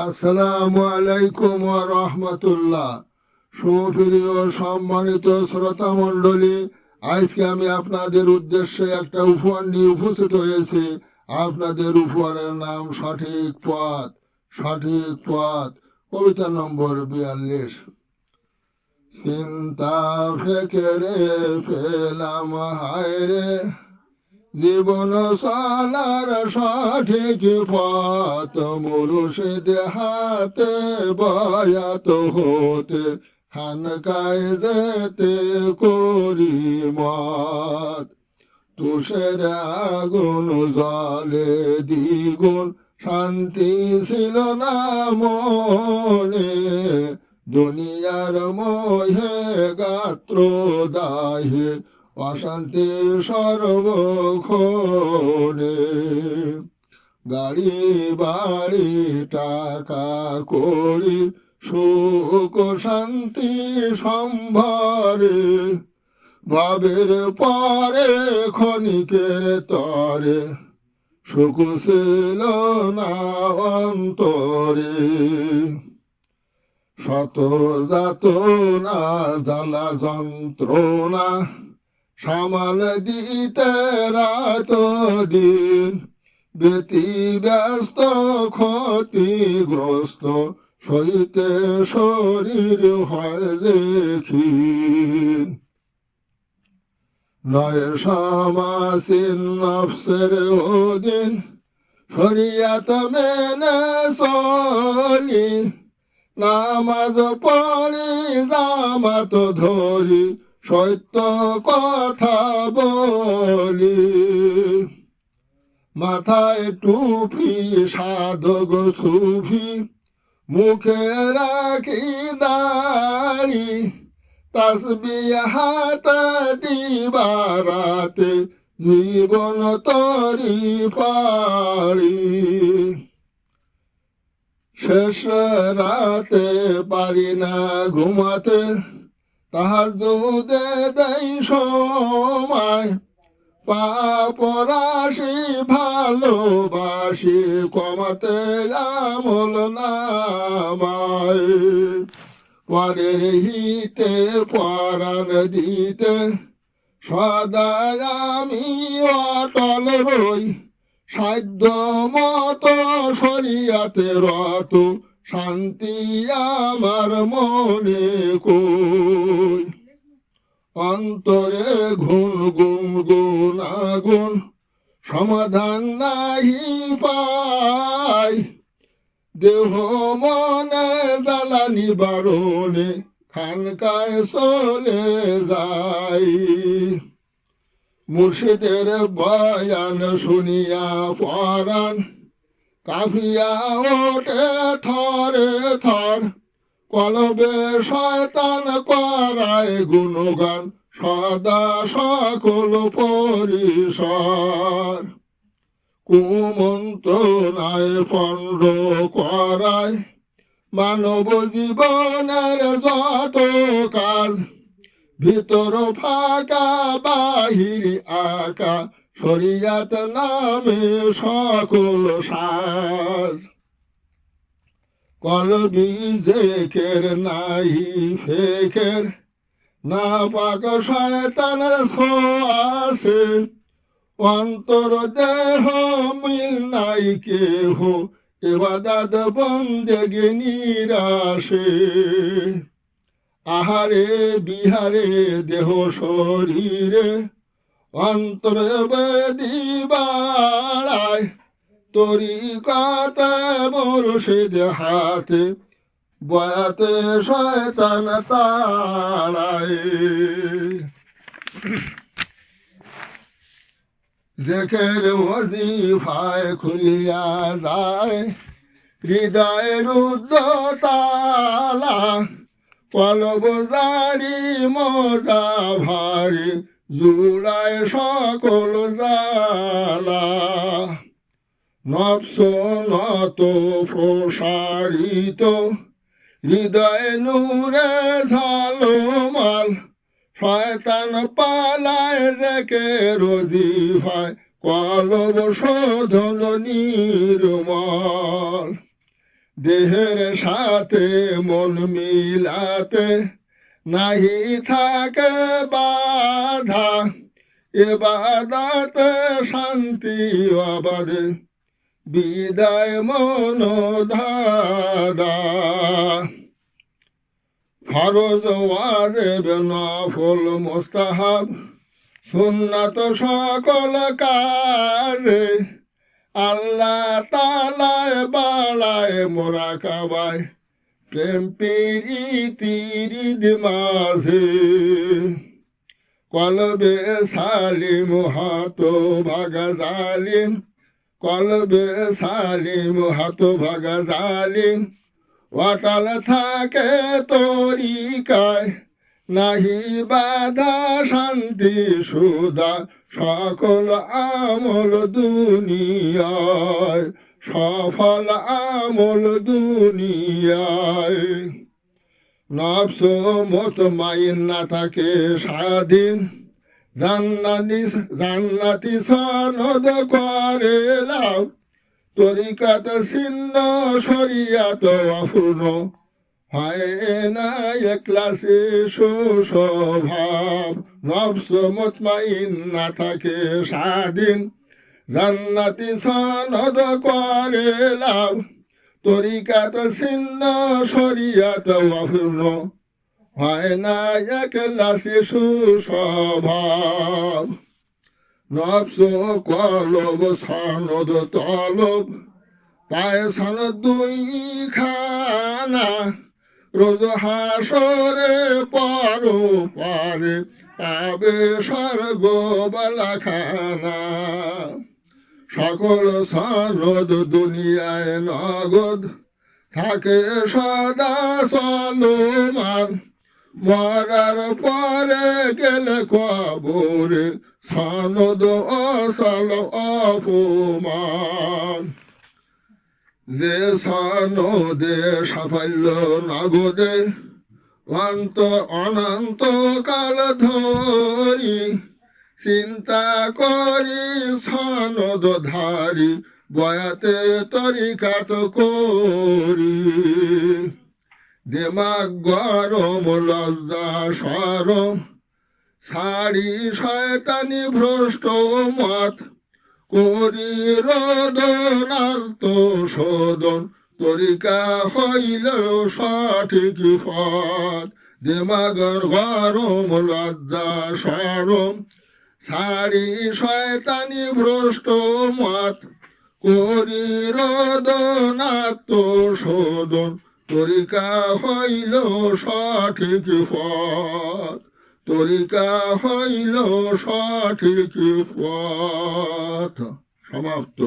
আসসালামু আলাইকুম ওয়া রাহমাতুল্লাহ। সুপ্রিয় সম্মানিত শ্রোতা মণ্ডলী, আজকে আমি আপনাদের উদ্দেশ্যে একটা উপহার নিয়ে উপস্থিত হয়েছি। আপনাদের উপহারের নাম সঠিক পথ। সঠিক পথ, কবিতা নম্বর 42। চিন্তা ফেকেরে পেলাম হায়রে, জীবন চলার সঠিক পথ, মুর্শিদ হাতে বয়াত হতে, খানকায় যেতে করি মত। তুষের আগুন জলে দ্বিগুণ, শান্তি ছিল না মনে, দুনিয়ার মোহে গাত্র দাহে, অশান্তি সর্বক্ষণে। গাড়ি বাড়ি টাকা করি, সুখ শান্তি সম্ভারে, ভাবের পরে ক্ষণিকের তরে, সুখ ছিল না অন্তরে। শত যাতনা জ্বালা যন্ত্রণা, সামাল দিতে রাত দিন, ব্যতিব্যস্ত ক্ষতিগ্রস্ত, সইতে শরীর হয় যে ক্ষীণ। নয় সমাসীন নফসের অধীন, শরিয়াত মেনে চলি, নামাজ পড়ি জামাত ধরি, সত্য কথা বলি। মাথায় টুপি সাধক সুফি, মুখে রাখি দাড়ি, তাসবিহ হাতে দিবারাতে, জীবন তরি পারি। শেষ রাতে পারি না ঘুমাতে, তাহাজ্জুদে দেই সময়, পাপ রাশি ভালোবাসি, কমাতে আমল নামায়। পরের হিতে পরাণ দিতে, সদা আমি অটল রই, সাধ্য মতো শরিয়াতে রত, শান্তি আমার মনে কই। অন্তরে ঘুন গুন গুন আগুন, সমাধান নাহি পাই, দেহ মনে জ্বালানি বারণে, খানকায় চলে যাই। মুর্শিদের বয়ান শুনিয়া পরাণ, কাফিয়া ওঠে থরে থর, কলবে শয়তান করায় গুণগান, সদা সকল পরিসর। কুমন্ত্রণায় পণ্ড করায়, মানব জীবনের যত কাজ, ভিতর ফাঁকা বাহির আঁকা, শরিয়াত নামে সকল সাজ। কলবি জেকের নাই ফেকের, না পাক শয়তানের ছোঁয়াছে, অন্তর দেহ মিল নাই কেহ, ইবাদত বন্দেগি নিরাশে। আহারে বিহারে দেহ শরীরে, অন্তরে বেদি বাড়ায়, তরিকাতে মুর্শিদ হাতে, বয়াতে শয়তান তাড়ায়। জেকের ওজিফায় খুলিয়া যায়, হৃদয়ের উদ্যতালা, কলব জারি মজা ভারি, জুড়ায় সকল জালা। নফস নত প্রসারিত, হৃদয় নূরে ঝালমাল, শয়তান পালায় জেকের ওজিফায়, কলব শোধন নির্মল। দেহের সাথে মন মিলাতে নাহি থাকে বাধা, ইবাদতে শান্তি অবাধে বিদায় মন ধাঁধা। ফরজ ওয়াজিব নফল মুস্তাহাব সুন্নাত সকল কাজে আল্লাহ তাআলায় বাড়ায় মুরাকাবায় প্রেম প্রীতির মাঝে। কলবে সালিম হাত ভাগা জালিম, কলবে সালিম হাত ভাগা জালিম অটল থাকে তরিকায় নাহি বাধা শান্তি সুদা সকল আমল দুনিয়ায়, সফল আমল দুনিয়ায়। নফস মুতমাইন্না থাকে স্বাধীন জান্নাতি সনদ করে লাভ, তরিকাত ছিন্ন শরিয়াত অপূর্ণ হয় না ইখলাসে সুস্বভাব। নফস মুতমাইন্না থাকে স্বাধীন জান্নাতি সনদ করে লাভ, তরিকাত ছিন্ন শরিয়াত অপূর্ণ হয় না ইখলাসে সুস্বভাব। নফস কলব সনদ তলব পায় সনদ দুই খানা, রোজ হাসরে পর পারে পাবে স্বর্গ বালাখানা। সকল সনদ দুনিয়ায় নগদ থাকে সদা চলমান, মরার পরে গেলে কবরে সনদ অসল অপমান। যে সনদে সাফল্য নগদে অনন্ত কাল ধরি, চিন্তা করি সনদ ধারি বয়াতে তরিকাত করি। দিমাগ গরম লজ্জা সরম ছাড়ি শয়তানি ভ্রষ্ট মত, করি রোদনার্ত শোধন তরিকা হইল সঠিক পথ। দিমাগর গরম লজ্জা সরম ছাড়ি শয়তানি ভ্রষ্ট মত, করি রোদনার্ত শোধন তরিকা হইল সঠিক পথ, তরিকা হইল সঠিক পথ। সমাপ্ত।